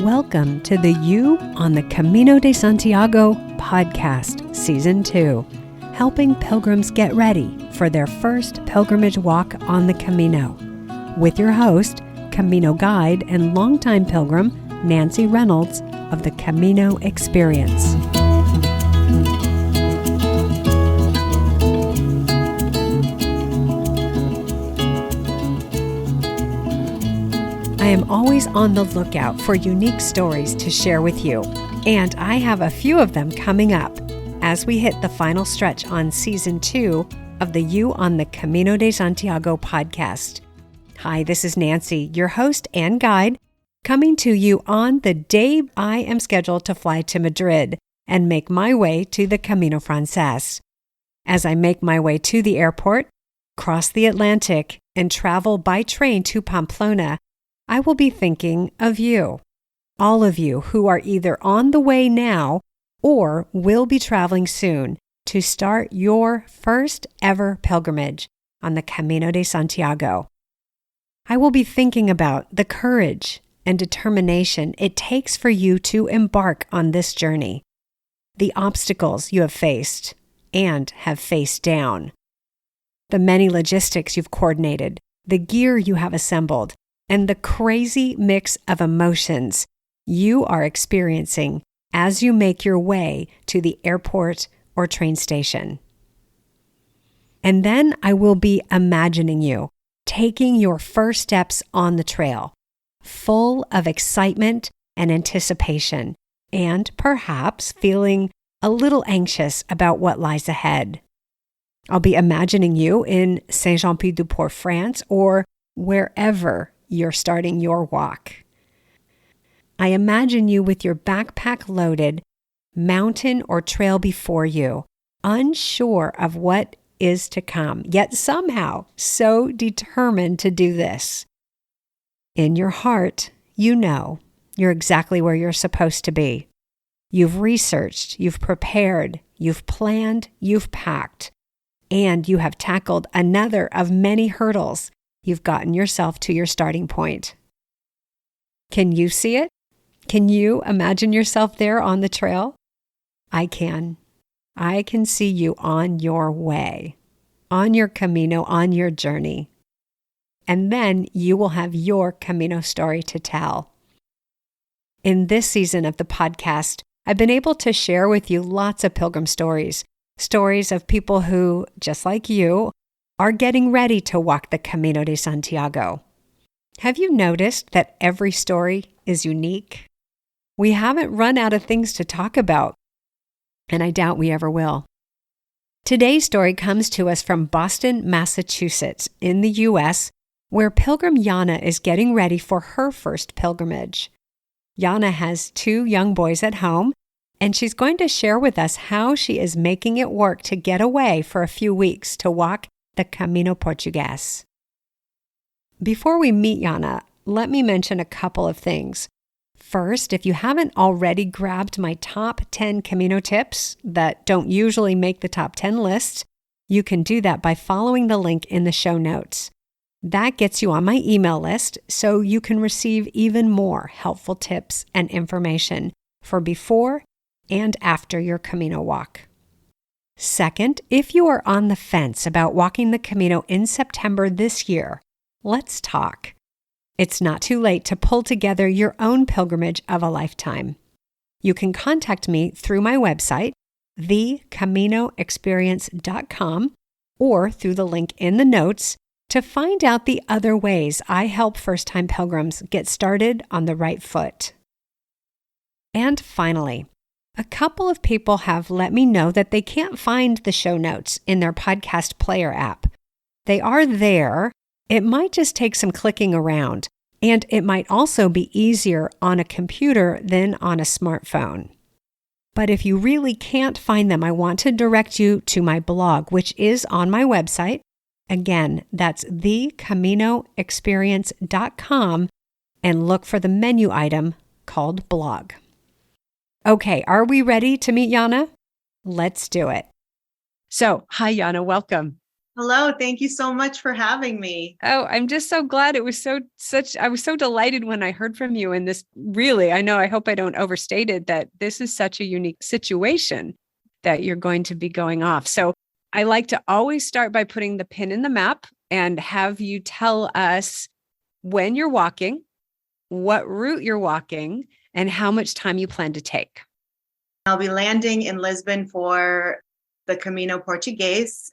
Welcome to the You on the Camino de Santiago podcast, Season 2, helping pilgrims get ready for their first pilgrimage walk on the Camino, with your host, Camino guide and longtime pilgrim, Nancy Reynolds of the Camino Experience. I am always on the lookout for unique stories to share with you, and I have a few of them coming up as we hit the final stretch on Season 2 of the You on the Camino de Santiago podcast. Hi, this is Nancy, your host and guide, coming to you on the day I am scheduled to fly to Madrid and make my way to the Camino Frances. As I make my way to the airport, cross the Atlantic, and travel by train to Pamplona, I will be thinking of you, all of you who are either on the way now or will be traveling soon to start your first ever pilgrimage on the Camino de Santiago. I will be thinking about the courage and determination it takes for you to embark on this journey, the obstacles you have faced and have faced down, the many logistics you've coordinated, the gear you have assembled, and the crazy mix of emotions you are experiencing as you make your way to the airport or train station. And then I will be imagining you taking your first steps on the trail, full of excitement and anticipation, and perhaps feeling a little anxious about what lies ahead. I'll be imagining you in Saint-Jean-Pied-de-Port, France, or wherever you're starting your walk. I imagine you with your backpack loaded, mountain or trail before you, unsure of what is to come, yet somehow so determined to do this. In your heart, you know you're exactly where you're supposed to be. You've researched, you've prepared, you've planned, you've packed, and you have tackled another of many hurdles. You've gotten yourself to your starting point. Can you see it? Can you imagine yourself there on the trail? I can. I can see you on your way, on your Camino, on your journey. And then you will have your Camino story to tell. In this season of the podcast, I've been able to share with you lots of pilgrim stories of people who, just like you, are getting ready to walk the Camino de Santiago. Have you noticed that every story is unique? We haven't run out of things to talk about, and I doubt we ever will. Today's story comes to us from Boston, Massachusetts, in the U.S., where pilgrim Yana is getting ready for her first pilgrimage. Yana has 2 young boys at home, and she's going to share with us how she is making it work to get away for a few weeks to walk the Caminho Português. Before we meet Yana, let me mention a couple of things. First, if you haven't already grabbed my top 10 Camino tips that don't usually make the top 10 lists, you can do that by following the link in the show notes. That gets you on my email list so you can receive even more helpful tips and information for before and after your Camino walk. Second, if you are on the fence about walking the Camino in September this year, let's talk. It's not too late to pull together your own pilgrimage of a lifetime. You can contact me through my website, thecaminoexperience.com, or through the link in the notes to find out the other ways I help first-time pilgrims get started on the right foot. And finally, a couple of people have let me know that they can't find the show notes in their podcast player app. They are there. It might just take some clicking around, and it might also be easier on a computer than on a smartphone. But if you really can't find them, I want to direct you to my blog, which is on my website. Again, that's thecaminoexperience.com, and look for the menu item called blog. Okay, are we ready to meet Yana? Let's do it. So, hi Yana, welcome. Hello, thank you so much for having me. Oh, I'm just so glad. It was I was so delighted when I heard from you. And this really, I hope I don't overstate it, that this is such a unique situation that you're going to be going off. So I like to always start by putting the pin in the map and have you tell us when you're walking, what route you're walking, and how much time you plan to take. I'll be landing in Lisbon for the Camino Português.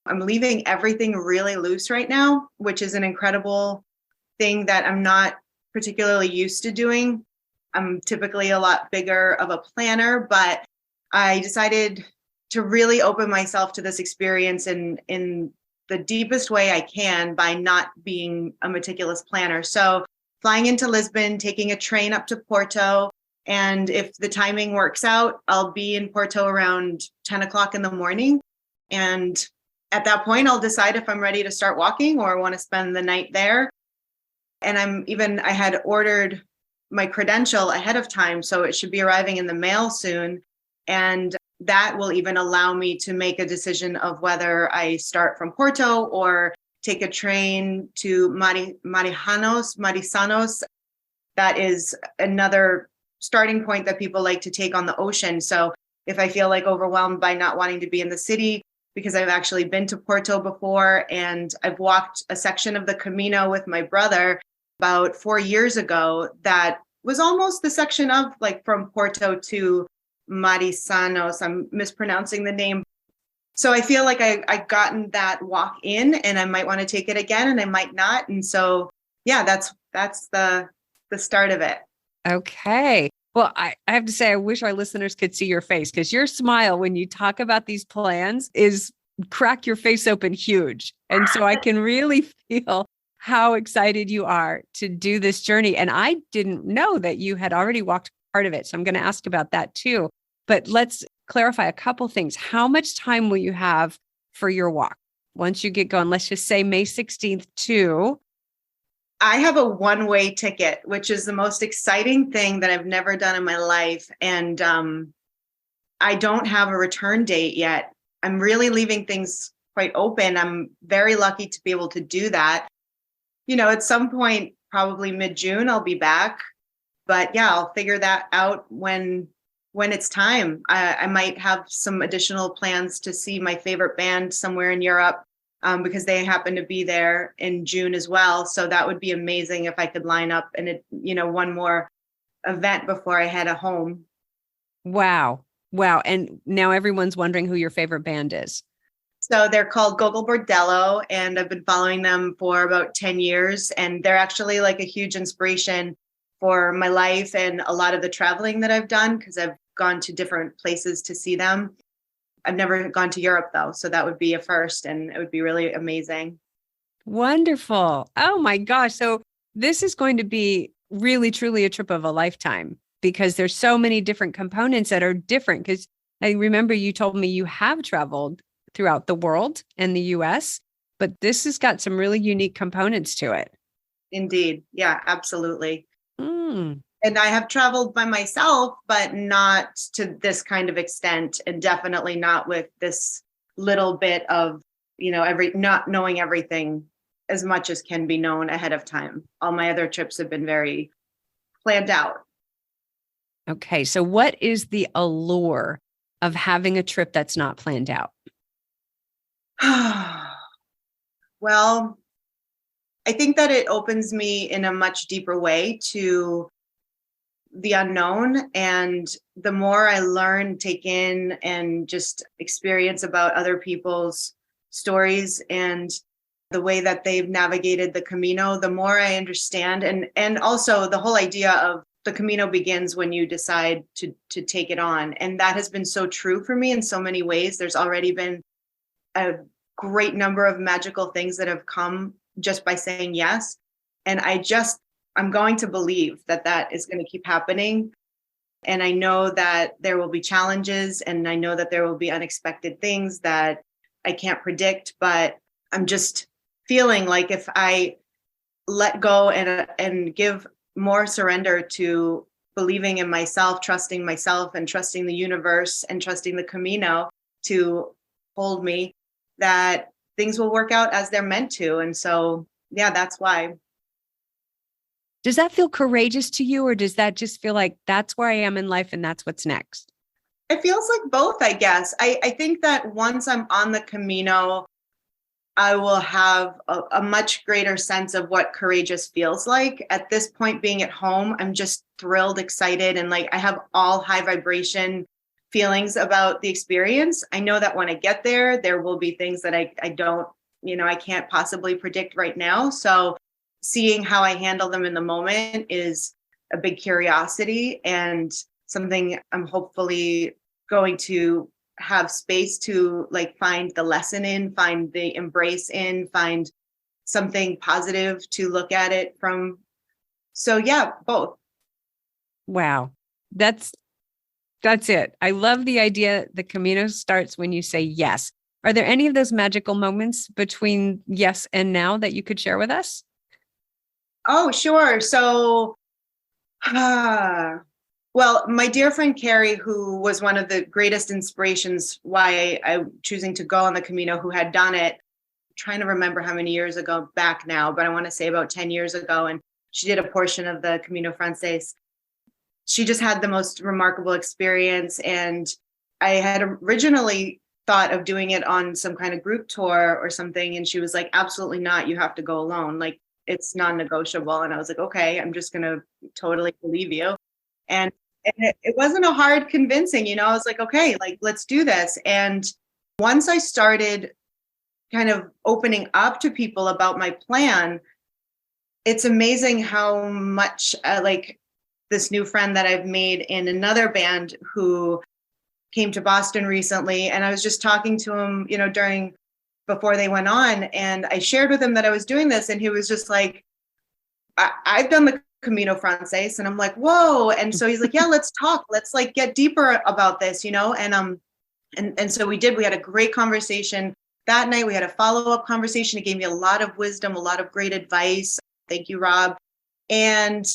I'm leaving everything really loose right now, which is an incredible thing that I'm not particularly used to doing. I'm typically a lot bigger of a planner, but I decided to really open myself to this experience in the deepest way I can by not being a meticulous planner. So flying into Lisbon, taking a train up to Porto, and if the timing works out, I'll be in Porto around 10 o'clock in the morning. And at that point, I'll decide if I'm ready to start walking or want to spend the night there. And I had ordered my credential ahead of time, so it should be arriving in the mail soon. And that will even allow me to make a decision of whether I start from Porto or take a train to Marisanos. That is another starting point that people like to take on the ocean. So if I feel like overwhelmed by not wanting to be in the city, because I've actually been to Porto before and I've walked a section of the Camino with my brother about 4 years ago, that was almost the section of like from Porto to Marisanos. I'm mispronouncing the name. So I feel like I gotten that walk in, and I might want to take it again and I might not. And so, yeah, that's the start of it. Okay. Well, I have to say, I wish our listeners could see your face, because your smile when you talk about these plans is crack your face open huge. And so I can really feel how excited you are to do this journey. And I didn't know that you had already walked part of it. So I'm going to ask about that too. But let's clarify a couple things. How much time will you have for your walk once you get going? Let's just say May 16th to... I have a one-way ticket, which is the most exciting thing that I've never done in my life. And I don't have a return date yet. I'm really leaving things quite open. I'm very lucky to be able to do that. At some point, probably mid-June, I'll be back. But yeah, I'll figure that out when it's time. I might have some additional plans to see my favorite band somewhere in Europe. Because they happen to be there in June as well. So that would be amazing if I could line up one more event before I head home. Wow. And now everyone's wondering who your favorite band is. So they're called Gogol Bordello, and I've been following them for about 10 years. And they're actually like a huge inspiration for my life and a lot of the traveling that I've done, because I've gone to different places to see them. I've never gone to Europe though, so that would be a first, and it would be really amazing. Wonderful. Oh my gosh. So this is going to be really, truly a trip of a lifetime, because there's so many different components that are different. Because I remember you told me you have traveled throughout the world and the US, but this has got some really unique components to it. Indeed. Yeah, absolutely. Mm. And I have traveled by myself, but not to this kind of extent, and definitely not with this little bit of, not knowing everything as much as can be known ahead of time. All my other trips have been very planned out. Okay. So what is the allure of having a trip that's not planned out? Well, I think that it opens me in a much deeper way to the unknown, and the more I learn, take in, and just experience about other people's stories and the way that they've navigated the Camino, the more I understand. And also the whole idea of the Camino begins when you decide to take it on. And that has been so true for me in so many ways. There's already been a great number of magical things that have come just by saying yes. And I'm going to believe that is going to keep happening. And I know that there will be challenges, and I know that there will be unexpected things that I can't predict, but I'm just feeling like if I let go and give more surrender to believing in myself, and trusting the universe, and trusting the Camino to hold me, that things will work out as they're meant to. And so, yeah, that's why. Does that feel courageous to you, or does that just feel like that's where I am in life and that's what's next? It feels like both, I guess. I think that once I'm on the Camino, I will have a much greater sense of what courageous feels like. At this point, being at home, I'm just thrilled, excited, and like I have all high vibration feelings about the experience. I know that when I get there, there will be things that I don't, I can't possibly predict right now. So seeing how I handle them in the moment is a big curiosity and something I'm hopefully going to have space to like find the lesson in, find the embrace in, find something positive to look at it from. So yeah, both. Wow. That's it. I love the idea the Camino starts when you say yes. Are there any of those magical moments between yes and now that you could share with us? Oh, sure. So well, my dear friend Carrie, who was one of the greatest inspirations why I'm choosing to go on the Camino, who had done it, I'm trying to remember how many years ago back now, but I want to say about 10 years ago. And she did a portion of the Camino Frances. She just had the most remarkable experience. And I had originally thought of doing it on some kind of group tour or something. And she was like, absolutely not. You have to go alone. Like, it's non-negotiable. And I was like, okay, I'm just going to totally believe you. And it wasn't a hard convincing, I was like, okay, like, let's do this. And once I started kind of opening up to people about my plan, it's amazing how much like this new friend that I've made in another band who came to Boston recently. And I was just talking to him, before they went on. And I shared with him that I was doing this. And he was just like, I've done the Camino Frances. And I'm like, whoa. And so he's like, yeah, let's talk. Let's like get deeper about this, and so we did. We had a great conversation that night. We had a follow-up conversation. He gave me a lot of wisdom, a lot of great advice. Thank you, Rob. And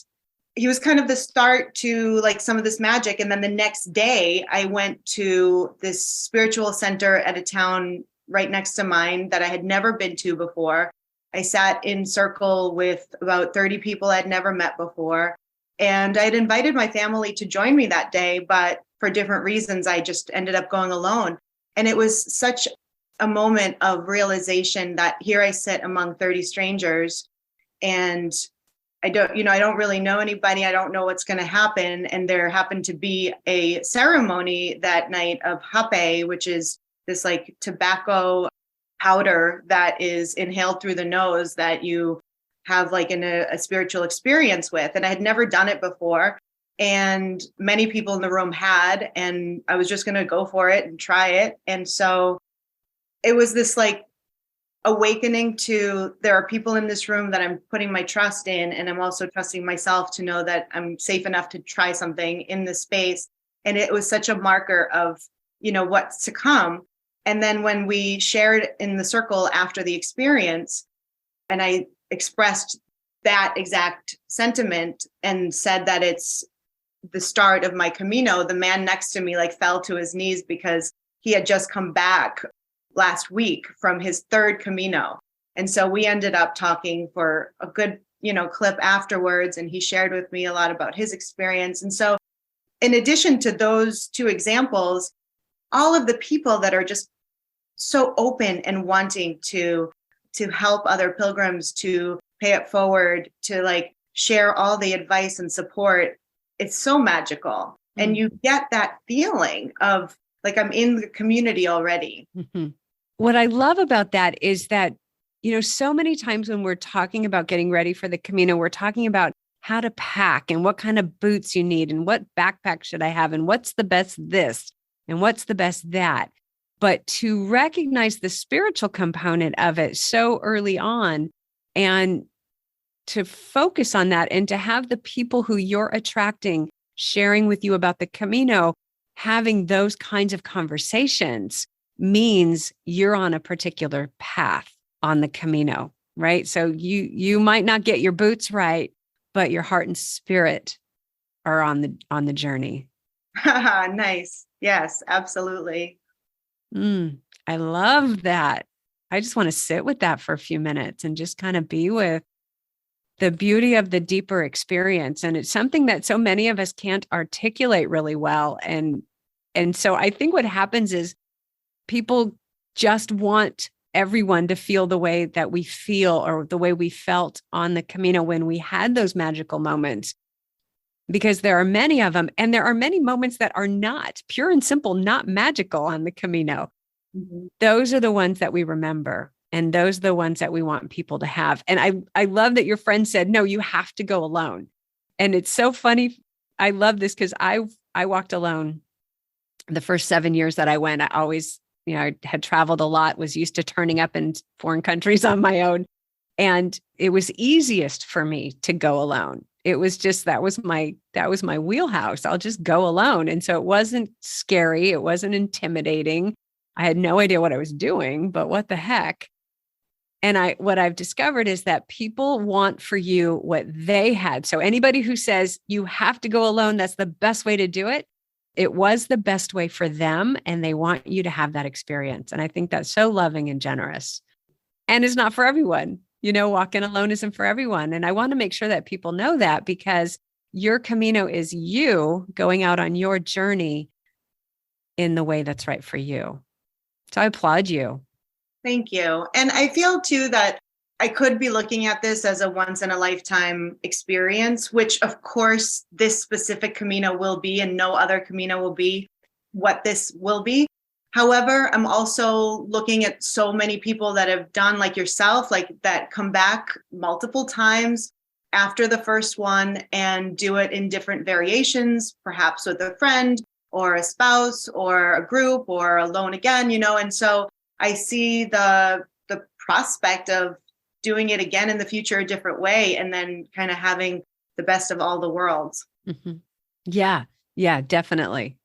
he was kind of the start to like some of this magic. And then the next day I went to this spiritual center at a town right next to mine that I had never been to before. I sat in circle with about 30 people I'd never met before. And I had invited my family to join me that day, but for different reasons, I just ended up going alone. And it was such a moment of realization that here I sit among 30 strangers and I don't really know anybody. I don't know what's going to happen. And there happened to be a ceremony that night of hape, which is this like tobacco powder that is inhaled through the nose that you have like in a spiritual experience with. And I had never done it before. And many people in the room had, and I was just going to go for it and try it. And so it was this like awakening to there are people in this room that I'm putting my trust in. And I'm also trusting myself to know that I'm safe enough to try something in this space. And it was such a marker of, what's to come. And then when we shared in the circle after the experience, and I expressed that exact sentiment and said that it's the start of my Camino, the man next to me like fell to his knees because he had just come back last week from his third Camino. And so we ended up talking for a good, clip afterwards. And he shared with me a lot about his experience. And so in addition to those two examples, all of the people that are just so open and wanting to help other pilgrims, to pay it forward, to like share all the advice and support, it's so magical. And you get that feeling of like, I'm in the community already. Mm-hmm. What I love about that is that, so many times when we're talking about getting ready for the Camino, we're talking about how to pack and what kind of boots you need and what backpack should I have and what's the best this and what's the best that. But to recognize the spiritual component of it so early on and to focus on that and to have the people who you're attracting sharing with you about the Camino, having those kinds of conversations means you're on a particular path on the Camino, right? So you might not get your boots right, but your heart and spirit are on the journey. Nice. Yes, absolutely. I love that. I just want to sit with that for a few minutes and just kind of be with the beauty of the deeper experience. And it's something that so many of us can't articulate really well. And so I think what happens is people just want everyone to feel the way that we feel or the way we felt on the Camino when we had those magical moments, because there are many of them. And there are many moments that are not pure and simple, not magical on the Camino. Mm-hmm. Those are the ones that we remember. And those are the ones that we want people to have. And I love that your friend said, no, you have to go alone. And it's so funny. I love this because I walked alone the first 7 years that I went. I always, I had traveled a lot, was used to turning up in foreign countries on my own. And it was easiest for me to go alone. It was just, that was my wheelhouse. I'll just go alone. And so it wasn't scary. It wasn't intimidating. I had no idea what I was doing, but what the heck? And what I've discovered is that people want for you what they had. So anybody who says you have to go alone, that's the best way to do it. It was the best way for them. And they want you to have that experience. And I think that's so loving and generous. And it's not for everyone. Walking alone isn't for everyone. And I want to make sure that people know that, because your Camino is you going out on your journey in the way that's right for you. So I applaud you. Thank you. And I feel too that I could be looking at this as a once in a lifetime experience, which of course this specific Camino will be, and no other Camino will be what this will be. However, I'm also looking at so many people that have done like yourself, like that come back multiple times after the first one and do it in different variations, perhaps with a friend or a spouse or a group or alone again, and so I see the prospect of doing it again in the future a different way, and then kind of having the best of all the worlds. Mm-hmm. Yeah, definitely.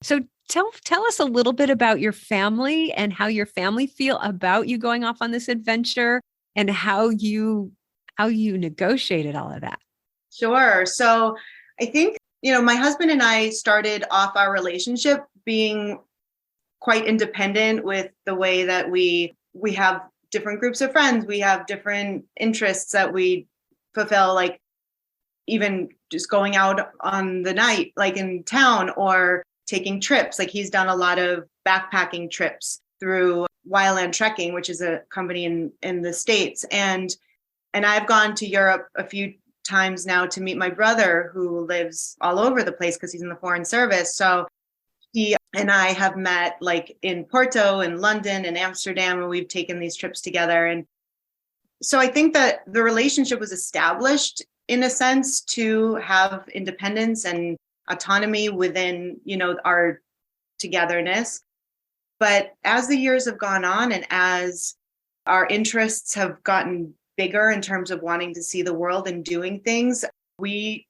So tell us a little bit about your family and how your family feel about you going off on this adventure, and how you negotiated all of that. Sure. So I think, my husband and I started off our relationship being quite independent with the way that we have different groups of friends. We have different interests that we fulfill, like even just going out on the night, like in town, or taking trips. Like he's done a lot of backpacking trips through Wildland Trekking, which is a company in the States. And I've gone to Europe a few times now to meet my brother, who lives all over the place because he's in the Foreign Service. So he and I have met like in Porto and London and Amsterdam, and we've taken these trips together. And so I think that the relationship was established in a sense to have independence and autonomy within, our togetherness. But as the years have gone on and as our interests have gotten bigger in terms of wanting to see the world and doing things, we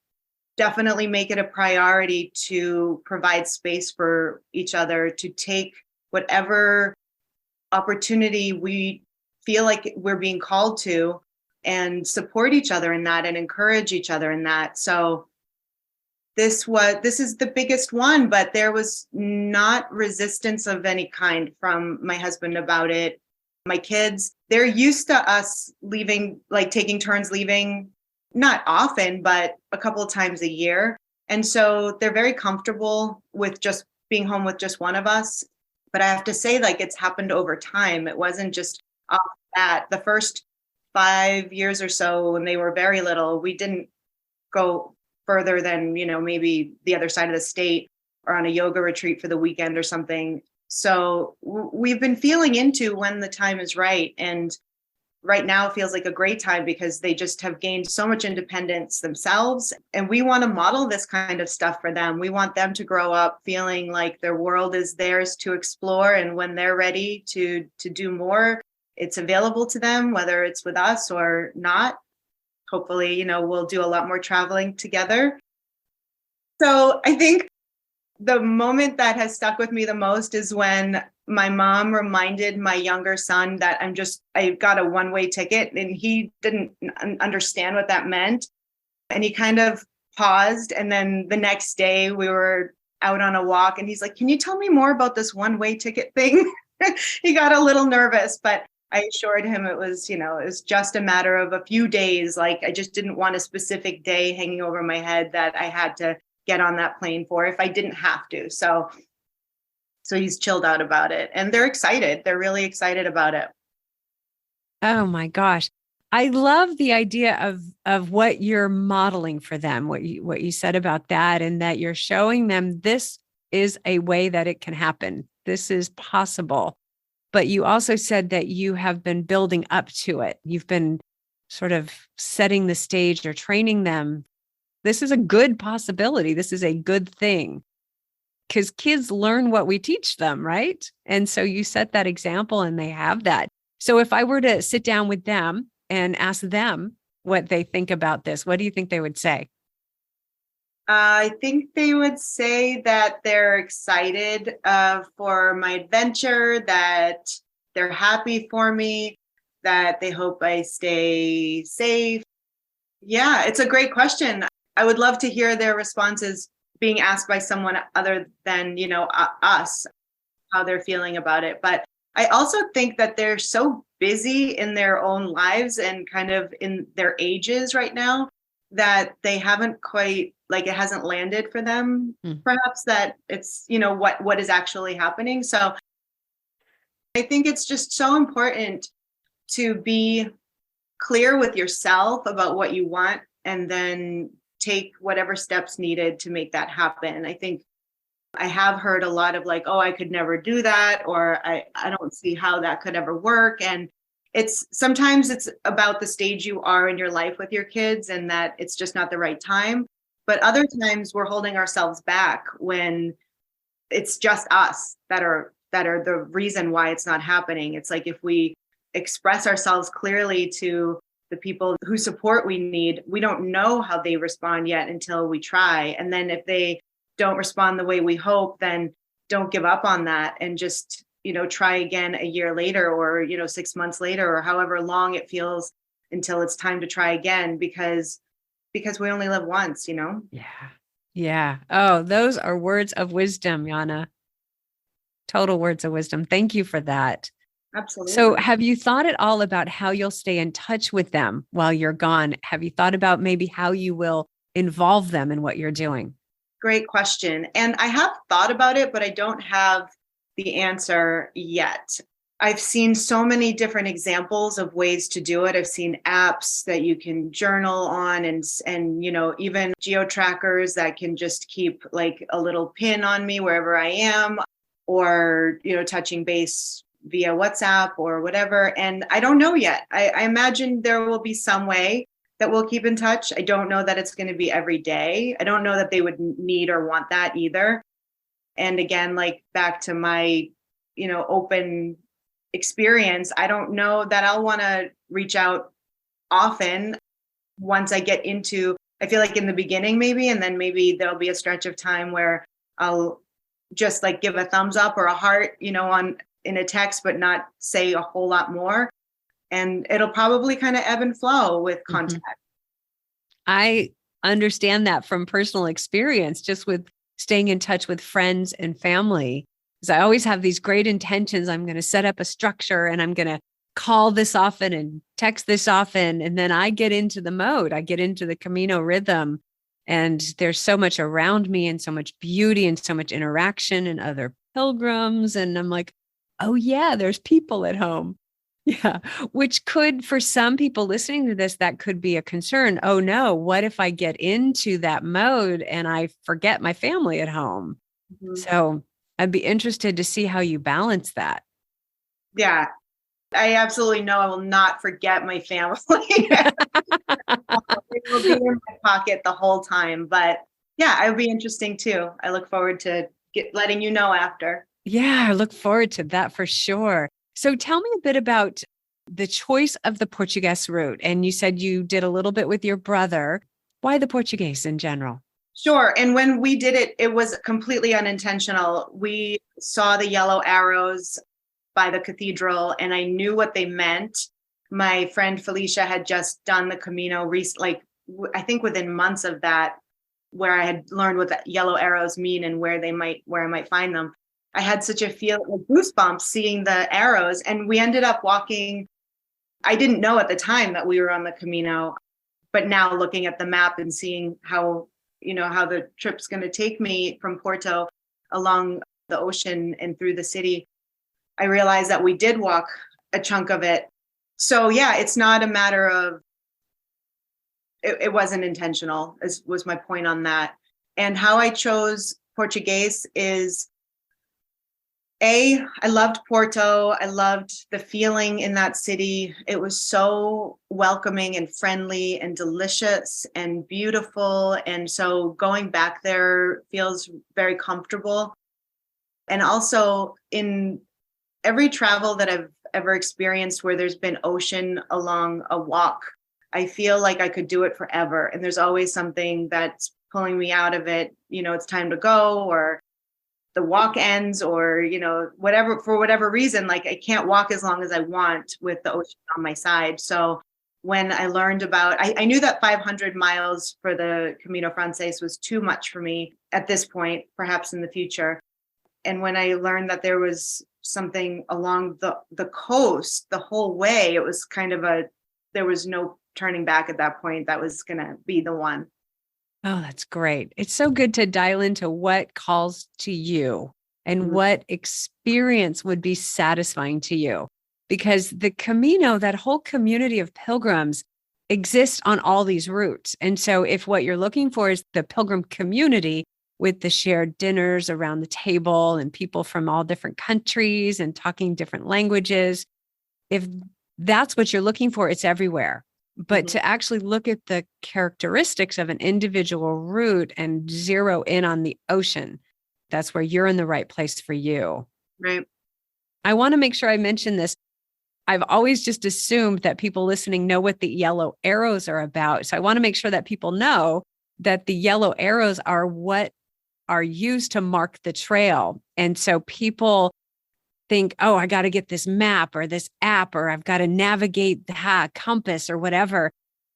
definitely make it a priority to provide space for each other to take whatever opportunity we feel like we're being called to, and support each other in that and encourage each other in that. So this is the biggest one, but there was not resistance of any kind from my husband about it. My kids, they're used to us leaving, like taking turns leaving, not often, but a couple of times a year. And so they're very comfortable with just being home with just one of us. But I have to say, like, it's happened over time. It wasn't just off that. The first 5 years or so, when they were very little, we didn't go further than, maybe the other side of the state or on a yoga retreat for the weekend or something. So we've been feeling into when the time is right. And right now it feels like a great time because they just have gained so much independence themselves. And we want to model this kind of stuff for them. We want them to grow up feeling like their world is theirs to explore. And when they're ready to do more, it's available to them, whether it's with us or not. Hopefully, we'll do a lot more traveling together. So I think the moment that has stuck with me the most is when my mom reminded my younger son that I got a one-way ticket, and he didn't understand what that meant. And he kind of paused. And then the next day we were out on a walk and he's like, "Can you tell me more about this one-way ticket thing?" he got a little nervous, but I assured him it was, it was just a matter of a few days. Like I just didn't want a specific day hanging over my head that I had to get on that plane for if I didn't have to. So he's chilled out about it, and they're excited. They're really excited about it. Oh my gosh. I love the idea of what you're modeling for them, what you said about that, and that you're showing them this is a way that it can happen. This is possible. But you also said that you have been building up to it. You've been sort of setting the stage or training them. This is a good possibility. This is a good thing. Because kids learn what we teach them, right? And so you set that example and they have that. So if I were to sit down with them and ask them what they think about this, what do you think they would say? I think they would say that they're excited for my adventure, that they're happy for me, that they hope I stay safe. Yeah, it's a great question. I would love to hear their responses being asked by someone other than, us, how they're feeling about it. But I also think that they're so busy in their own lives and kind of in their ages right now that they haven't quite, like, it hasn't landed for them, perhaps, that it's, what is actually happening. So I think it's just so important to be clear with yourself about what you want and then take whatever steps needed to make that happen. I think I have heard a lot of like, oh, I could never do that, or I don't see how that could ever work. And sometimes it's about the stage you are in your life with your kids and that it's just not the right time. But other times we're holding ourselves back when it's just us that are the reason why it's not happening. It's like if we express ourselves clearly to the people whose support we need, we don't know how they respond yet until we try. And then if they don't respond the way we hope, then don't give up on that and just, try again a year later or, 6 months later or however long it feels until it's time to try again because we only live once. Yeah. Yeah. Oh, those are words of wisdom, Yana. Total words of wisdom. Thank you for that. Absolutely. So have you thought at all about how you'll stay in touch with them while you're gone? Have you thought about maybe how you will involve them in what you're doing? Great question. And I have thought about it, but I don't have the answer yet. I've seen so many different examples of ways to do it. I've seen apps that you can journal on and even geo trackers that can just keep like a little pin on me wherever I am, or, touching base via WhatsApp or whatever. And I don't know yet. I imagine there will be some way that we'll keep in touch. I don't know that it's going to be every day. I don't know that they would need or want that either. And again, like back to my, open experience, I don't know that I'll want to reach out often once I get into, I feel like in the beginning maybe, and then maybe there'll be a stretch of time where I'll just like give a thumbs up or a heart, in a text, but not say a whole lot more. And it'll probably kind of ebb and flow with contact. I understand that from personal experience, just with staying in touch with friends and family, because I always have these great intentions. I'm going to set up a structure and I'm going to call this often and text this often. And then I get into the mode, I get into the Camino rhythm, and there's so much around me and so much beauty and so much interaction and other pilgrims. And I'm like, oh yeah, there's people at home. Yeah. Which could, for some people listening to this, that could be a concern. Oh no, what if I get into that mode and I forget my family at home? Mm-hmm. So I'd be interested to see how you balance that. Yeah, I absolutely know I will not forget my family. It will be in my pocket the whole time. But yeah, it would be interesting too. I look forward to letting you know after. Yeah, I look forward to that for sure. So tell me a bit about the choice of the Portuguese route. And you said you did a little bit with your brother. Why the Portuguese in general? Sure. And when we did it, it was completely unintentional. We saw the yellow arrows by the cathedral and I knew what they meant. My friend Felicia had just done the Camino, I think within months of that, where I had learned what the yellow arrows mean and where I might find them. I had such a feel like goosebumps seeing the arrows. And we ended up walking. I didn't know at the time that we were on the Camino, but now looking at the map and seeing how the trip's going to take me from Porto along the ocean and through the city, I realized that we did walk a chunk of it. So yeah, it's not a matter of, it wasn't intentional, was my point on that. And how I chose Português is, I loved Porto. I loved the feeling in that city. It was so welcoming and friendly and delicious and beautiful. And so going back there feels very comfortable. And also in every travel that I've ever experienced where there's been ocean along a walk, I feel like I could do it forever. And there's always something that's pulling me out of it. It's time to go, or the walk ends, or, whatever, for whatever reason, like I can't walk as long as I want with the ocean on my side. So when I learned about, I knew that 500 miles for the Camino Frances was too much for me at this point, perhaps in the future. And when I learned that there was something along the coast the whole way, it was kind of there was no turning back at that point. That was going to be the one. Oh, that's great. It's so good to dial into what calls to you and what experience would be satisfying to you. Because the Camino, that whole community of pilgrims, exists on all these routes. And so if what you're looking for is the pilgrim community with the shared dinners around the table and people from all different countries and talking different languages, if that's what you're looking for, it's everywhere. But to actually look at the characteristics of an individual route and zero in on the ocean, that's where you're in the right place for you. Right. I want to make sure I mention this. I've always just assumed that people listening know what the yellow arrows are about. So I want to make sure that people know that the yellow arrows are what are used to mark the trail. And so people think, oh, I got to get this map or this app, or I've got to navigate the compass or whatever.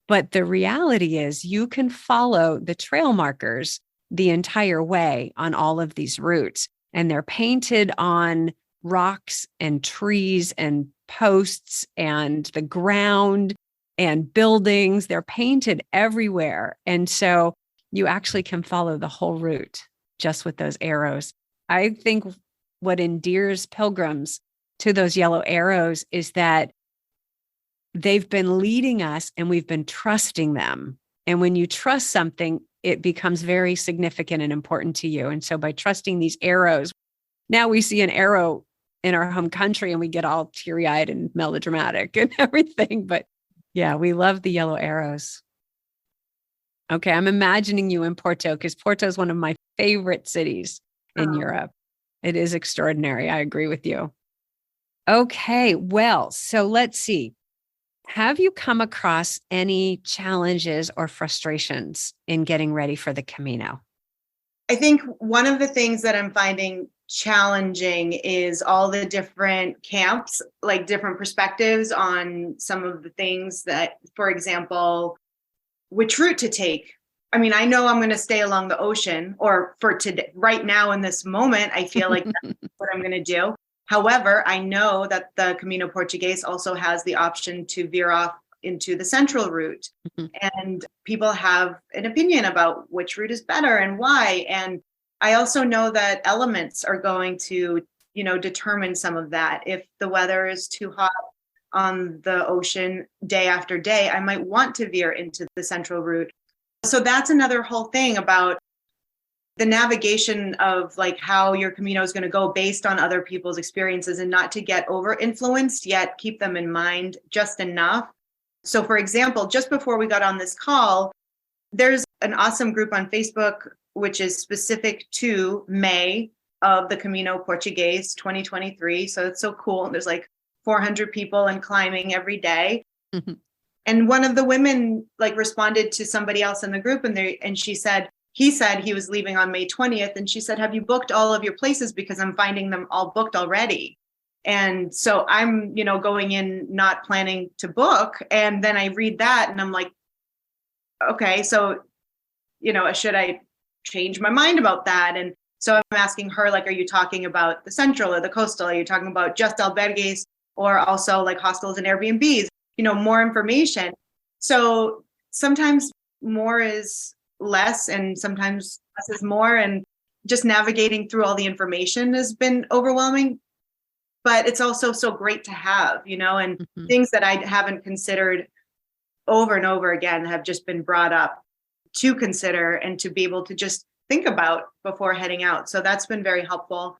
But the reality is you can follow the trail markers the entire way on all of these routes. And they're painted on rocks and trees and posts and the ground and buildings. They're painted everywhere. And so you actually can follow the whole route just with those arrows. I think what endears pilgrims to those yellow arrows is that they've been leading us and we've been trusting them. And when you trust something, it becomes very significant and important to you. And so by trusting these arrows, now we see an arrow in our home country and we get all teary-eyed and melodramatic and everything. But yeah, we love the yellow arrows. Okay, I'm imagining you in Porto because Porto is one of my favorite cities in Europe. It is extraordinary. I agree with you. Okay, well, so let's see. Have you come across any challenges or frustrations in getting ready for the Camino? I think one of the things that I'm finding challenging is all the different camps, like different perspectives on some of the things that, for example, which route to take. I mean, I know I'm going to stay along the ocean, or for today, right now in this moment, I feel like that's what I'm going to do. However, I know that the Camino Português also has the option to veer off into the central route. And people have an opinion about which route is better and why. And I also know that elements are going to, determine some of that. If the weather is too hot on the ocean day after day, I might want to veer into the central route. So that's another whole thing about the navigation of like how your Camino is going to go based on other people's experiences, and not to get over influenced, yet keep them in mind just enough. So for example, just before we got on this call, there's an awesome group on Facebook, which is specific to May of the Camino Português 2023. So it's so cool. There's like 400 people and climbing every day. And one of the women responded to somebody else in the group, and he said he was leaving on May 20th. And she said, have you booked all of your places? Because I'm finding them all booked already. And so I'm, going in, not planning to book. And then I read that and I'm like, okay, so, should I change my mind about that? And So I'm asking her, like, are you talking about the central or the coastal? Are you talking about just albergues or also like hostels and Airbnbs? More information. So sometimes more is less and sometimes less is more. And just navigating through all the information has been overwhelming. But it's also so great to have, and things that I haven't considered over and over again have just been brought up to consider and to be able to just think about before heading out. So that's been very helpful.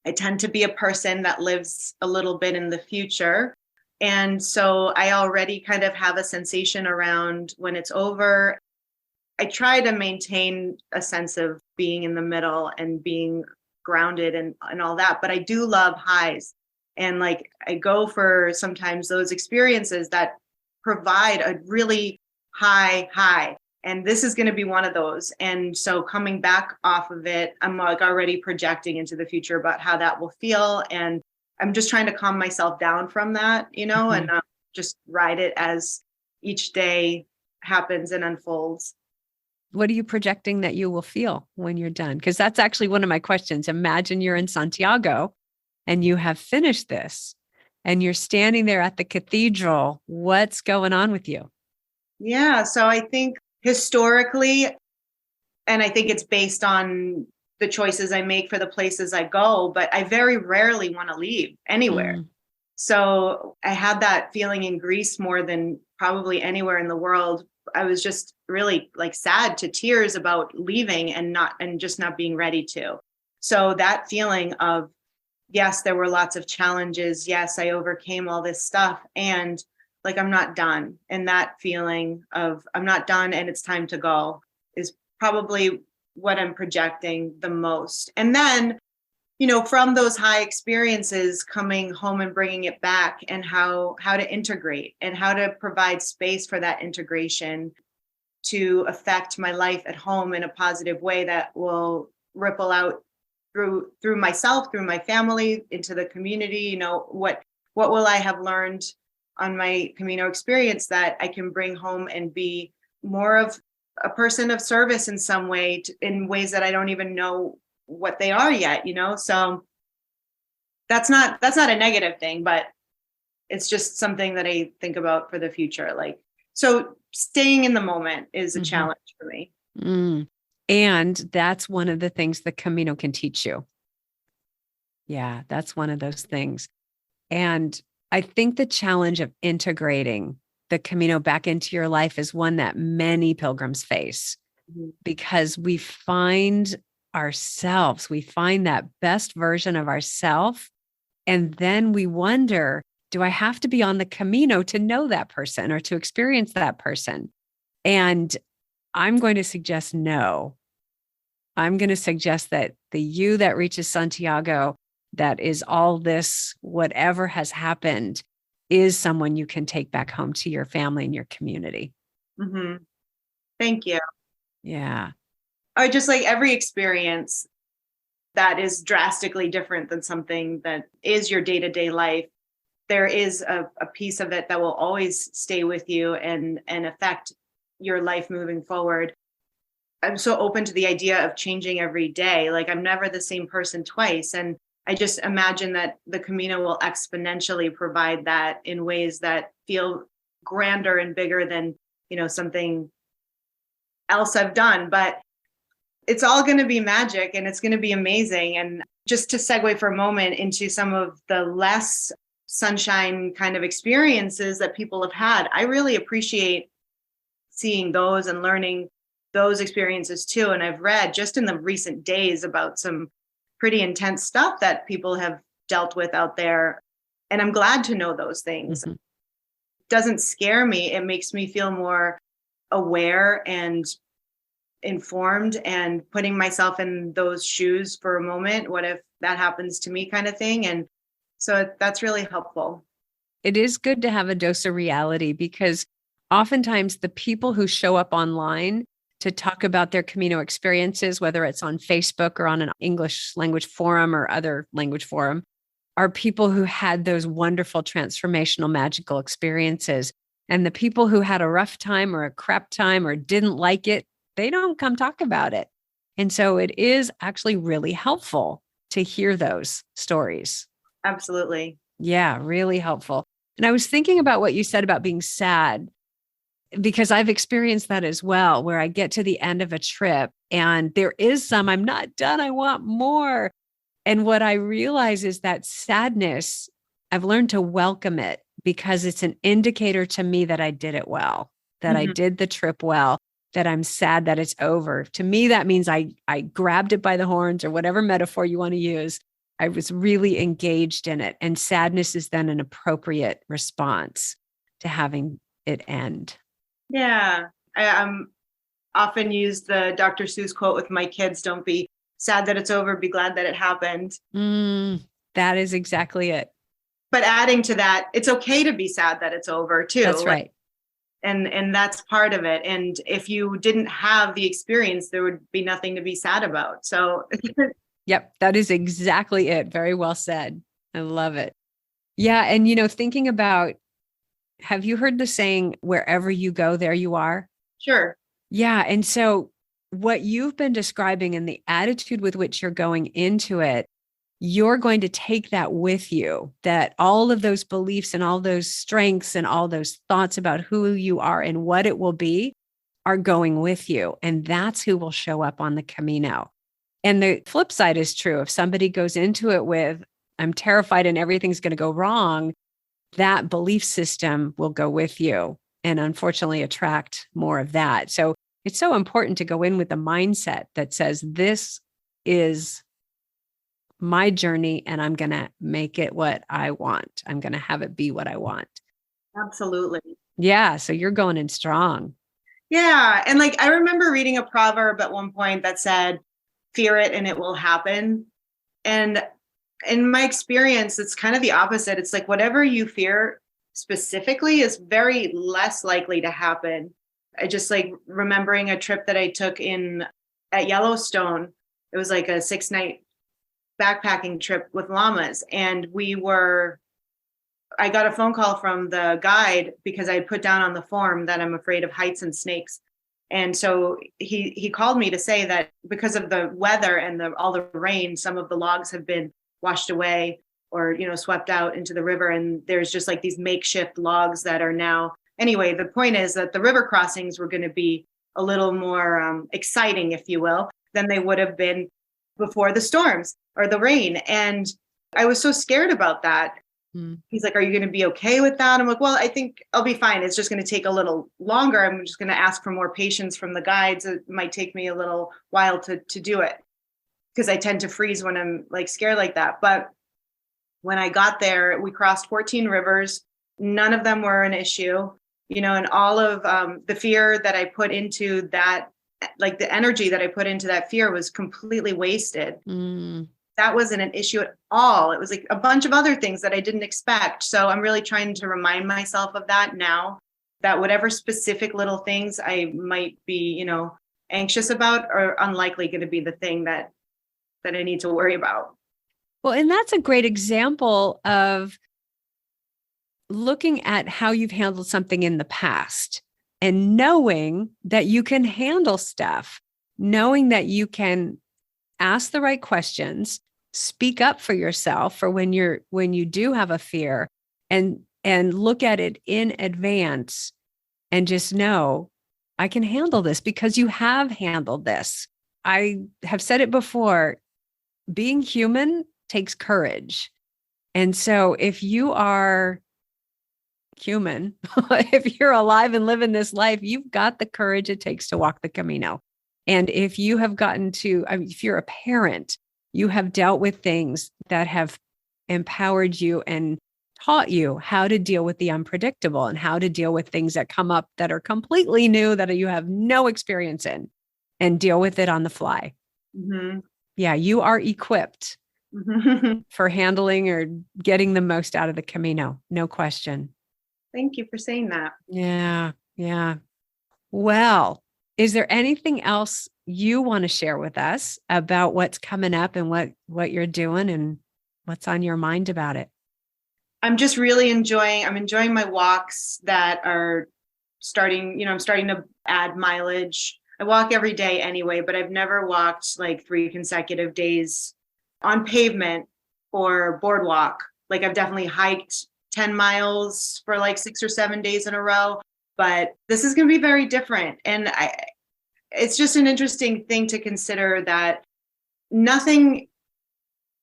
I tend to be a person that lives a little bit in the future. And so I already kind of have a sensation around when it's over. I try to maintain a sense of being in the middle and being grounded and all that. But I do love highs. And like I go for sometimes those experiences that provide a really high. And this is going to be one of those. And so coming back off of it, I'm like already projecting into the future about how that will feel. And I'm just trying to calm myself down from that, and just ride it as each day happens and unfolds. What are you projecting that you will feel when you're done? Because that's actually one of my questions. Imagine you're in Santiago and you have finished this and you're standing there at the cathedral. What's going on with you? Yeah. So I think historically, and I think it's based on the choices I make for the places I go, but I very rarely want to leave anywhere. So I had that feeling in Greece more than probably anywhere in the world. I was just really like sad to tears about leaving and just not being ready to. So that feeling of, yes, there were lots of challenges. Yes, I overcame all this stuff and like, I'm not done. And that feeling of I'm not done and it's time to go is probably what I'm projecting the most. And then, from those high experiences, coming home and bringing it back and how to integrate and how to provide space for that integration to affect my life at home in a positive way that will ripple out through myself, through my family, into the community. What will I have learned on my Camino experience that I can bring home and be more of a person of service in some way, in ways that I don't even know what they are yet, so that's not a negative thing, but it's just something that I think about for the future. Like, so staying in the moment is a challenge for me. And that's one of the things the Camino can teach you. Yeah, that's one of those things. And I think the challenge of integrating the Camino back into your life is one that many pilgrims face because we find ourselves, we find that best version of ourselves. And then we wonder, do I have to be on the Camino to know that person or to experience that person? And I'm going to suggest no. I'm going to suggest that the you that reaches Santiago, that is all this, whatever has happened, is someone you can take back home to your family and your community. Thank you. Yeah. I just like every experience that is drastically different than something that is your day-to-day life. There is a piece of it that will always stay with you and affect your life moving forward. I'm so open to the idea of changing every day. Like I'm never the same person twice. And I just imagine that the Camino will exponentially provide that in ways that feel grander and bigger than, something else I've done. But it's all going to be magic and it's going to be amazing. And just to segue for a moment into some of the less sunshine kind of experiences that people have had, I really appreciate seeing those and learning those experiences too. And I've read just in the recent days about some pretty intense stuff that people have dealt with out there. And I'm glad to know those things. It doesn't scare me. It makes me feel more aware and informed and putting myself in those shoes for a moment. What if that happens to me, kind of thing? And so that's really helpful. It is good to have a dose of reality because oftentimes the people who show up online to talk about their Camino experiences, whether it's on Facebook or on an English language forum or other language forum, are people who had those wonderful transformational magical experiences. And the people who had a rough time or a crap time or didn't like it, they don't come talk about it. And so it is actually really helpful to hear those stories. Absolutely. Yeah, really helpful. And I was thinking about what you said about being sad, because I've experienced that as well, where I get to the end of a trip and there is I'm not done, I want more. And what I realize is that sadness, I've learned to welcome it because it's an indicator to me that I did it well, that I did the trip well, that I'm sad that it's over. To me, that means I grabbed it by the horns, or whatever metaphor you want to use. I was really engaged in it. And sadness is then an appropriate response to having it end. Yeah. I often use the Dr. Seuss quote with my kids: don't be sad that it's over, be glad that it happened. That is exactly it. But adding to that, it's okay to be sad that it's over too. That's right. And that's part of it. And if you didn't have the experience, there would be nothing to be sad about. So yep, that is exactly it. Very well said. I love it. Yeah. And, thinking about, have you heard the saying, wherever you go, there you are? Sure. Yeah. And so what you've been describing and the attitude with which you're going into it, you're going to take that with you, that all of those beliefs and all those strengths and all those thoughts about who you are and what it will be are going with you. And that's who will show up on the Camino. And the flip side is true. If somebody goes into it with, I'm terrified and everything's going to go wrong, that belief system will go with you and unfortunately attract more of that. So it's so important to go in with a mindset that says, this is my journey and I'm going to make it what I want. I'm going to have it be what I want. Absolutely. Yeah. So you're going in strong. Yeah. And I remember reading a proverb at one point that said, fear it and it will happen. And in my experience, it's kind of the opposite. It's like whatever you fear specifically is very less likely to happen. I just remembering a trip that I took at Yellowstone. It was like a 6-night backpacking trip with llamas. And I got a phone call from the guide because I put down on the form that I'm afraid of heights and snakes. And so he called me to say that because of the weather and all the rain, some of the logs have been washed away or, swept out into the river. And there's just these makeshift logs that are now, anyway, the point is that the river crossings were going to be a little more exciting, if you will, than they would have been before the storms or the rain. And I was so scared about that. He's like, are you going to be okay with that? I'm like, well, I think I'll be fine. It's just going to take a little longer. I'm just going to ask for more patience from the guides. It might take me a little while to do it because I tend to freeze when I'm scared like that. But when I got there, we crossed 14 rivers. None of them were an issue, and all of the fear that I put into that, the energy that I put into that fear was completely wasted. That wasn't an issue at all. It was a bunch of other things that I didn't expect. So I'm really trying to remind myself of that now, that whatever specific little things I might be, anxious about are unlikely going to be the thing that I need to worry about. Well, and that's a great example of looking at how you've handled something in the past and knowing that you can handle stuff, knowing that you can ask the right questions, speak up for yourself for when you do have a fear, and look at it in advance and just know I can handle this because you have handled this. I have said it before, being human takes courage. And so if you are human, if you're alive and living this life, you've got the courage it takes to walk the Camino. And if you have if you're a parent, you have dealt with things that have empowered you and taught you how to deal with the unpredictable and how to deal with things that come up that are completely new, that you have no experience in, and deal with it on the fly. Mm-hmm. Yeah, you are equipped for handling or getting the most out of the Camino. No question. Thank you for saying that. Yeah. Yeah. Well, is there anything else you want to share with us about what's coming up and what you're doing and what's on your mind about it? I'm just really enjoying my walks that are starting, I'm starting to add mileage. I walk every day anyway, but I've never walked like 3 consecutive days on pavement or boardwalk. Like I've definitely hiked 10 miles for like 6 or 7 days in a row, but this is going to be very different. And it's just an interesting thing to consider that nothing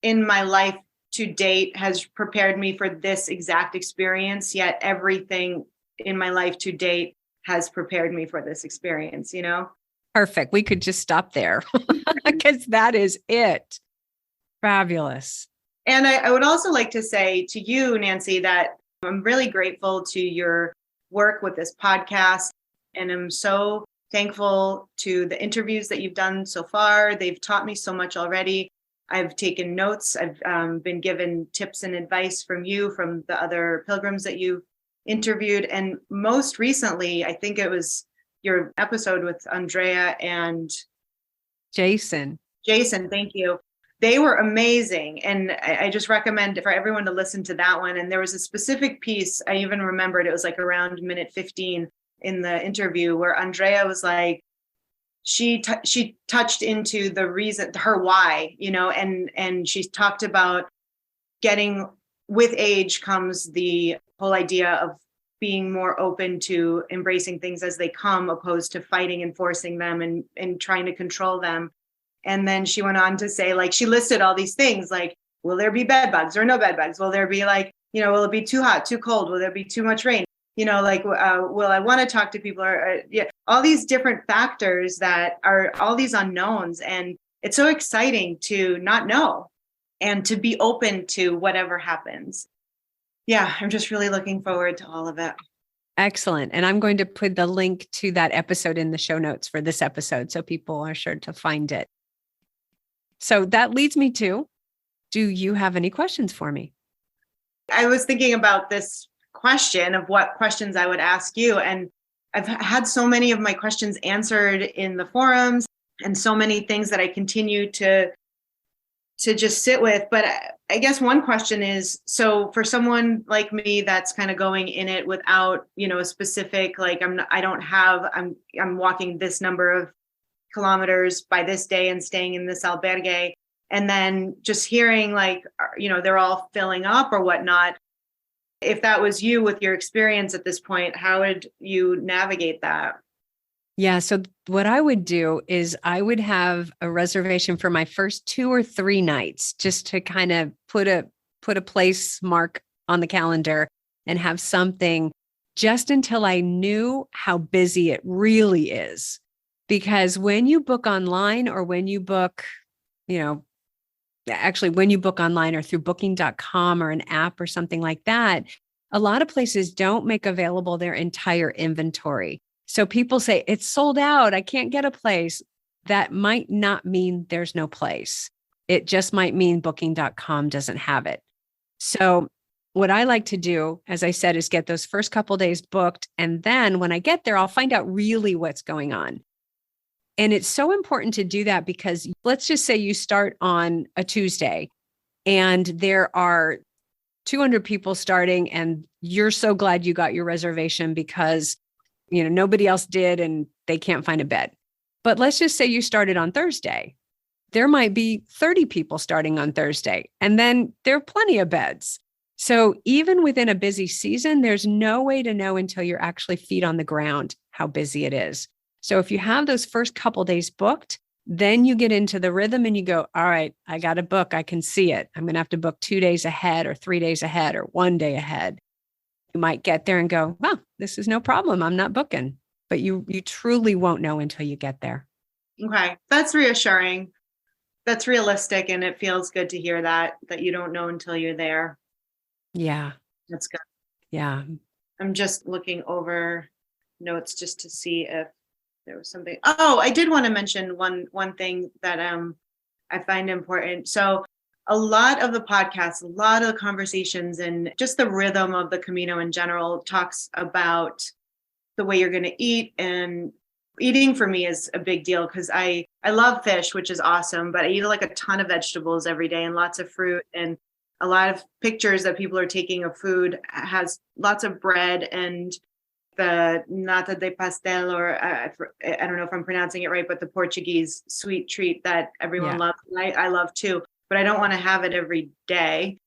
in my life to date has prepared me for this exact experience, yet everything in my life to date has prepared me for this experience, you know? Perfect. We could just stop there because that is it. Fabulous. And I would also like to say to you, Nancy, that I'm really grateful to your work with this podcast. And I'm so thankful to the interviews that you've done so far. They've taught me so much already. I've taken notes. I've been given tips and advice from you, from the other pilgrims that you've interviewed. And most recently, I think it was your episode with Andrea and Jason. Thank you. They were amazing. And I just recommend for everyone to listen to that one. And there was a specific piece, I even remembered, it was like around minute 15 in the interview, where Andrea was like, she touched into the reason, her why, you know, and she talked about getting, with age comes the whole idea of being more open to embracing things as they come, opposed to fighting and forcing them and trying to control them. And then she went on to say, like, she listed all these things, like, will there be bed bugs or no bed bugs? Will there be like, you know, will it be too hot, too cold? Will there be too much rain? You know, like, will I want to talk to people? Or yeah, all these different factors that are all these unknowns. And it's so exciting to not know and to be open to whatever happens. Yeah, I'm just really looking forward to all of it. Excellent. And I'm going to put the link to that episode in the show notes for this episode, so people are sure to find it. So that leads me to, do you have any questions for me? I was thinking about this question of what questions I would ask you. And I've had so many of my questions answered in the forums and so many things that I continue to just sit with. But I guess one question is, so for someone like me that's kind of going in it without, you know, a specific, like I'm walking this number of kilometers by this day and staying in this albergue, and then just hearing like, you know, they're all filling up or whatnot. If that was you with your experience at this point, how would you navigate that? Yeah. So what I would do is I would have a reservation for my first 2 or 3 nights, just to kind of put a place mark on the calendar and have something, just until I knew how busy it really is. Because when you book online, or when you book, you know, actually when you book online or through booking.com or an app or something like that, a lot of places don't make available their entire inventory. So people say it's sold out, I can't get a place. That might not mean there's no place. It just might mean booking.com doesn't have it. So what I like to do, as I said, is get those first couple days booked. And then when I get there, I'll find out really what's going on. And it's so important to do that, because let's just say you start on a Tuesday and there are 200 people starting, and you're so glad you got your reservation because, you know, nobody else did and they can't find a bed. But let's just say you started on Thursday. There might be 30 people starting on Thursday, and then there are plenty of beds. So even within a busy season, there's no way to know until you're actually feet on the ground how busy it is. So if you have those first couple days booked, then you get into the rhythm and you go, all right, I got to book. I can see it. I'm going to have to book 2 days ahead or 3 days ahead or 1 day ahead. You might get there and go, well, this is no problem. I'm not booking. But you truly won't know until you get there. Okay. That's reassuring. That's realistic. And it feels good to hear that you don't know until you're there. Yeah. That's good. Yeah. I'm just looking over notes just to see if there was something. Oh, I did want to mention one thing that I find important. So a lot of the podcasts, a lot of the conversations, and just the rhythm of the Camino in general talks about the way you're going to eat. And eating for me is a big deal, because I love fish, which is awesome, but I eat like a ton of vegetables every day and lots of fruit. And a lot of pictures that people are taking of food has lots of bread and the nata de pastel, or I don't know if I'm pronouncing it right, but the Portuguese sweet treat that everyone loves. I love too, but I don't want to have it every day.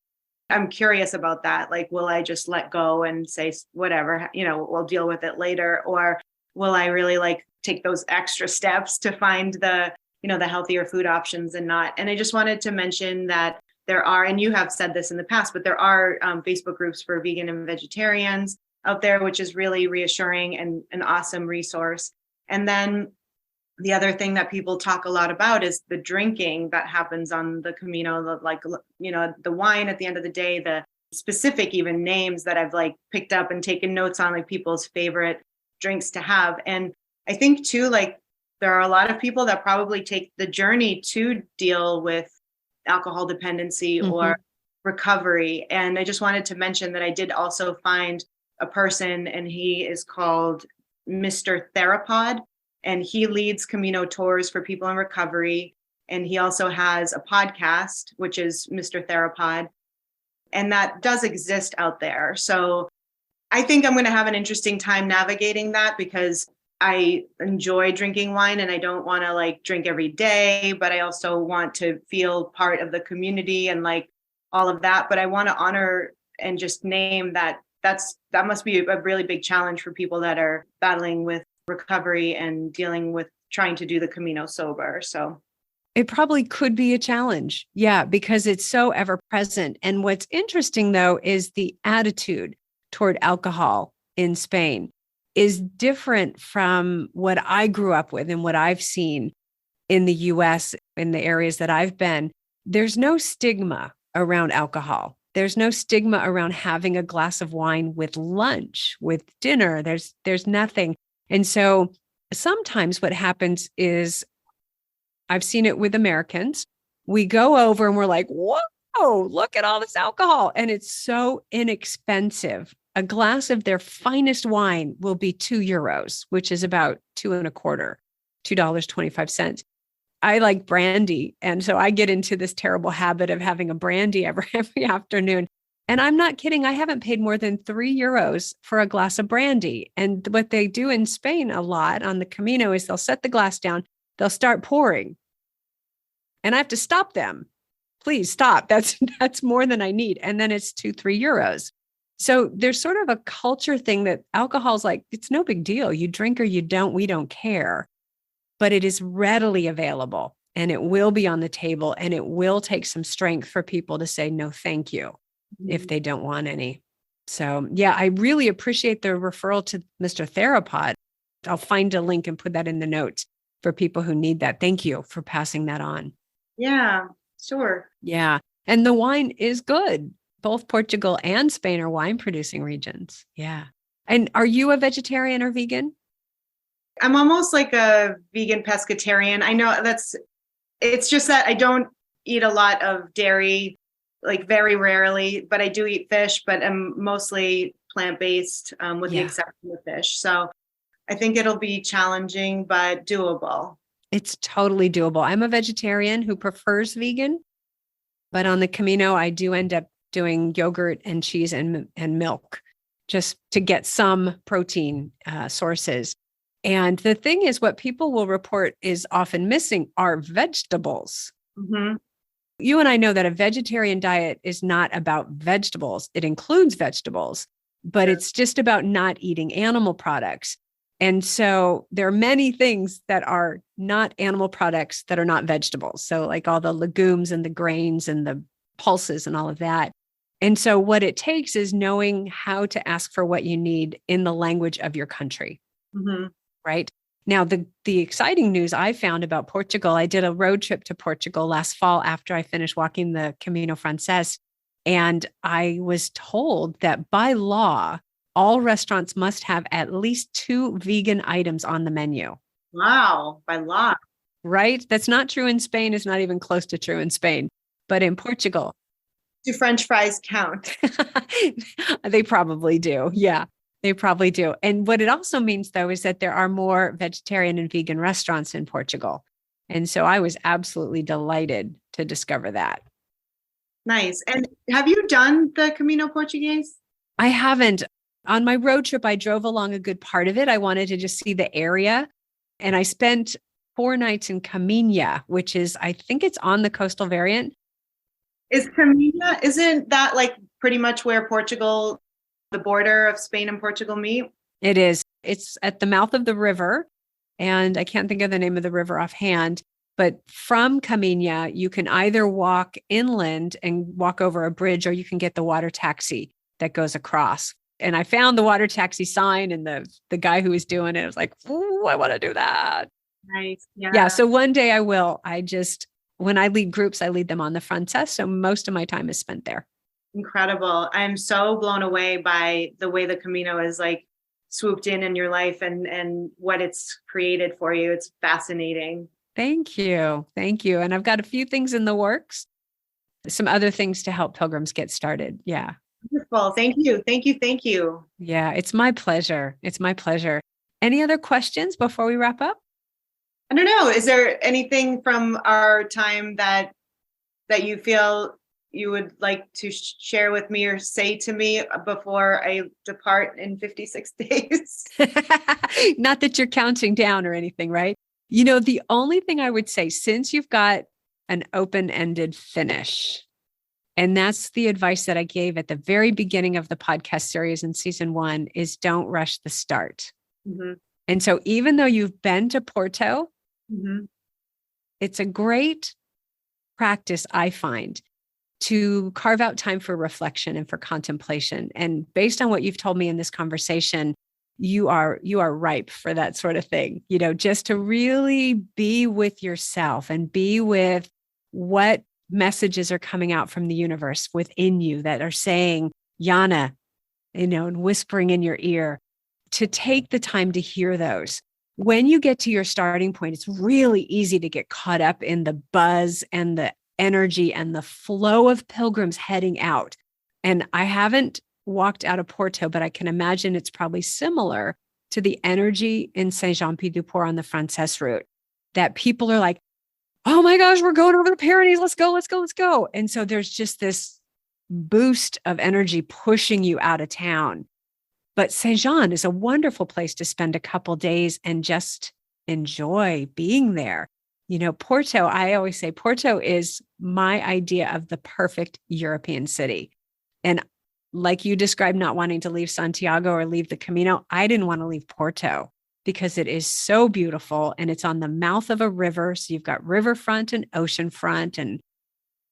I'm curious about that. Like, will I just let go and say, whatever, we'll deal with it later? Or will I really like take those extra steps to find the healthier food options and not? And I just wanted to mention that there are, and you have said this in the past, but there are Facebook groups for vegan and vegetarians out there, which is really reassuring and an awesome resource. And then the other thing that people talk a lot about is the drinking that happens on the Camino, the wine at the end of the day, the specific even names that I've like picked up and taken notes on, like people's favorite drinks to have. And I think too, like there are a lot of people that probably take the journey to deal with alcohol dependency or recovery. And I just wanted to mention that I did also find a person, and he is called Mr. Therapod. And he leads Camino tours for people in recovery. And he also has a podcast, which is Mr. Therapod. And that does exist out there. So I think I'm going to have an interesting time navigating that, because I enjoy drinking wine and I don't want to like drink every day, but I also want to feel part of the community and like all of that. But I want to honor and just name that that must be a really big challenge for people that are battling with recovery and dealing with trying to do the Camino sober. So it probably could be a challenge. Yeah, because it's so ever present. And what's interesting though, is the attitude toward alcohol in Spain is different from what I grew up with and what I've seen in the US, in the areas that I've been. There's no stigma around alcohol. There's no stigma around having a glass of wine with lunch, with dinner. There's nothing. And so sometimes what happens is, I've seen it with Americans. We go over and we're like, whoa, look at all this alcohol. And it's so inexpensive. A glass of their finest wine will be €2, which is about $2.25. I like brandy. And so I get into this terrible habit of having a brandy every afternoon. And I'm not kidding. I haven't paid more than €3 for a glass of brandy. And what they do in Spain a lot on the Camino is they'll set the glass down, they'll start pouring. And I have to stop them. Please stop. That's more than I need. And then it's €2-3. So there's sort of a culture thing that alcohol's like, it's no big deal. You drink or you don't, we don't care. But it is readily available and it will be on the table, and it will take some strength for people to say no, thank you, if they don't want any. So yeah, I really appreciate the referral to Mr. Therapod. I'll find a link and put that in the notes for people who need that. Thank you for passing that on. Yeah, sure. Yeah. And the wine is good. Both Portugal and Spain are wine producing regions. Yeah. And are you a vegetarian or vegan? I'm almost like a vegan pescatarian. I know it's just that I don't eat a lot of dairy, like very rarely, but I do eat fish, but I'm mostly plant-based with the exception of fish. So I think it'll be challenging, but doable. It's totally doable. I'm a vegetarian who prefers vegan, but on the Camino, I do end up doing yogurt and cheese and milk just to get some protein sources. And the thing is, what people will report is often missing are vegetables. Mm-hmm. You and I know that a vegetarian diet is not about vegetables. It includes vegetables, but it's just about not eating animal products. And so there are many things that are not animal products that are not vegetables. So like all the legumes and the grains and the pulses and all of that. And so what it takes is knowing how to ask for what you need in the language of your country. Mm-hmm. Right? Now, the exciting news I found about Portugal, I did a road trip to Portugal last fall after I finished walking the Camino Frances. And I was told that by law, all restaurants must have at least 2 vegan items on the menu. Wow, by law. Right? That's not true in Spain. It's not even close to true in Spain. But in Portugal. Do French fries count? They probably do. Yeah. They probably do. And what it also means, though, is that there are more vegetarian and vegan restaurants in Portugal. And so I was absolutely delighted to discover that. Nice. And have you done the Camino Português? I haven't. On my road trip, I drove along a good part of it. I wanted to just see the area. And I spent 4 nights in Caminho, which is, I think it's on the coastal variant. Is Camino, isn't that like pretty much where Portugal, the border of Spain and Portugal meet? It is. It's at the mouth of the river. And I can't think of the name of the river offhand. But from Camino, you can either walk inland and walk over a bridge, or you can get the water taxi that goes across. And I found the water taxi sign, and the guy who was doing it, I was like, ooh, I want to do that. Nice. Yeah. So one day I will. When I lead groups, I lead them on the Francés. So most of my time is spent there. Incredible. I'm so blown away by the way the Camino is like swooped in your life and what it's created for you. It's fascinating. Thank you. Thank you. And I've got a few things in the works, some other things to help pilgrims get started. Yeah. Wonderful. Thank you. Thank you. Thank you. Yeah. It's my pleasure. It's my pleasure. Any other questions before we wrap up? I don't know. Is there anything from our time that you feel you would like to share with me or say to me before I depart in 56 days? Not that you're counting down or anything, right? The only thing I would say, since you've got an open-ended finish, and that's the advice that I gave at the very beginning of the podcast series in season 1, is don't rush the start. Mm-hmm. And so even though you've been to Porto, Mm-hmm. it's a great practice, I find, to carve out time for reflection and for contemplation. And based on what you've told me in this conversation, you are ripe for that sort of thing, just to really be with yourself and be with what messages are coming out from the universe within you that are saying, Yana, and whispering in your ear, to take the time to hear those. When you get to your starting point, it's really easy to get caught up in the buzz and the energy and the flow of pilgrims heading out. And I haven't walked out of Porto, but I can imagine it's probably similar to the energy in Saint-Jean-Pied-du-Port on the Francés route, that people are like, oh my gosh, we're going over the Pyrenees. Let's go, let's go, let's go. And so there's just this boost of energy pushing you out of town. But Saint-Jean is a wonderful place to spend a couple days and just enjoy being there. Porto, I always say Porto is my idea of the perfect European city. And like you described, not wanting to leave Santiago or leave the Camino, I didn't want to leave Porto because it is so beautiful and it's on the mouth of a river. So you've got riverfront and oceanfront. And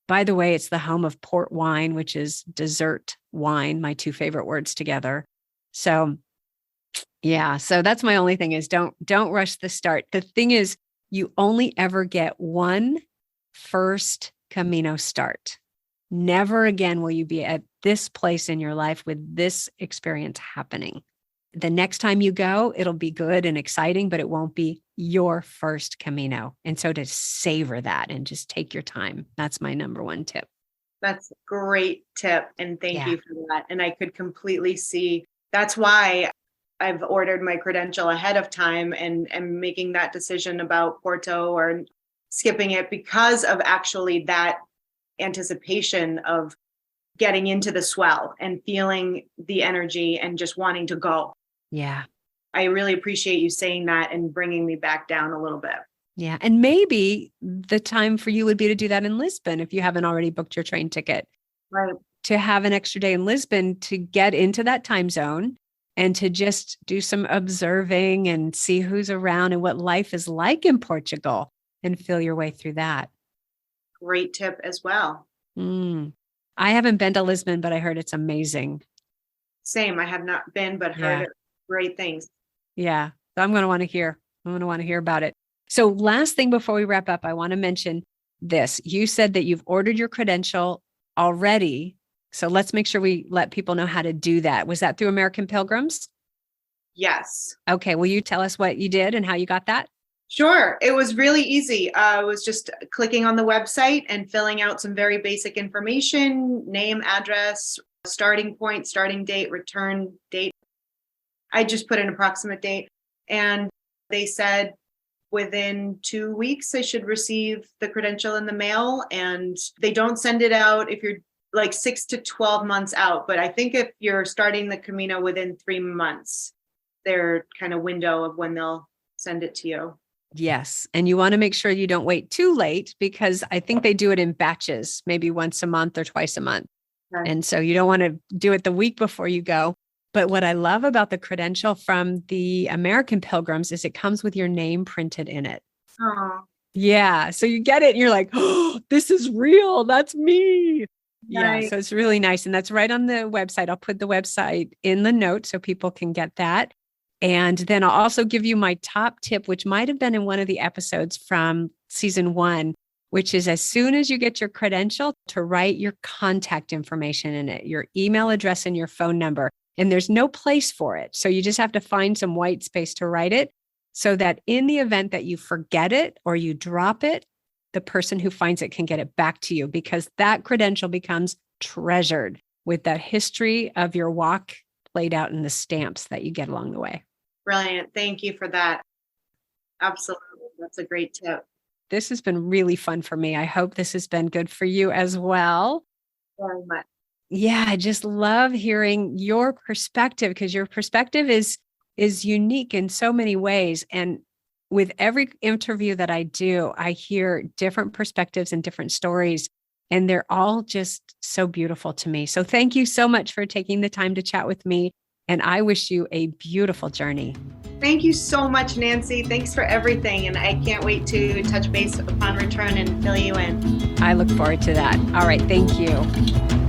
by the way, it's the home of port wine, which is dessert wine, my 2 favorite words together. So yeah, so that's my only thing is don't rush the start. The thing is, you only ever get one first Camino start. Never again will you be at this place in your life with this experience happening. The next time you go, it'll be good and exciting, but it won't be your first Camino. And so to savor that and just take your time. That's my number 1 tip. That's a great tip. And thank you for that. And I could completely see. That's why I've ordered my credential ahead of time and making that decision about Porto or skipping it, because of actually that anticipation of getting into the swell and feeling the energy and just wanting to go. Yeah. I really appreciate you saying that and bringing me back down a little bit. Yeah. And maybe the time for you would be to do that in Lisbon if you haven't already booked your train ticket. Right. To have an extra day in Lisbon to get into that time zone and to just do some observing and see who's around and what life is like in Portugal and feel your way through that. Great tip as well. I haven't been to Lisbon, but I heard it's amazing. Same. I have not been, but heard great things. Yeah. So I'm going to want to hear. I'm going to want to hear about it. So last thing before we wrap up, I want to mention this. You said that you've ordered your credential already. So let's make sure we let people know how to do that. Was that through American Pilgrims? Yes. Okay. Will you tell us what you did and how you got that? Sure. It was really easy. I was just clicking on the website and filling out some very basic information, name, address, starting point, starting date, return date. I just put an approximate date. And they said within 2 weeks, I should receive the credential in the mail. And they don't send it out if you're like 6 to 12 months out. But I think if you're starting the Camino within 3 months, their kind of window of when they'll send it to you. Yes. And you want to make sure you don't wait too late, because I think they do it in batches, maybe once a month or twice a month. Okay. And so you don't want to do it the week before you go. But what I love about the credential from the American Pilgrims is it comes with your name printed in it. Oh, Yeah. So you get it and you're like, oh, this is real. That's me. Yeah. nice. So it's really nice. And that's right on the website. I'll put the website in the notes so people can get that. And then I'll also give you my top tip, which might have been in one of the episodes from season 1, which is as soon as you get your credential, to write your contact information in it, your email address and your phone number. And there's no place for it. So you just have to find some white space to write it, so that in the event that you forget it or you drop it, the person who finds it can get it back to you, because that credential becomes treasured with that history of your walk played out in the stamps that you get along the way. Brilliant. Thank you for that. Absolutely. That's a great tip. This has been really fun for me. I hope this has been good for you as well. Very much. Yeah, I just love hearing your perspective, because your perspective is unique in so many ways. And with every interview that I do, I hear different perspectives and different stories, and they're all just so beautiful to me. So thank you so much for taking the time to chat with me. And I wish you a beautiful journey. Thank you so much, Nancy. Thanks for everything. And I can't wait to touch base upon return and fill you in. I look forward to that. All right. Thank you.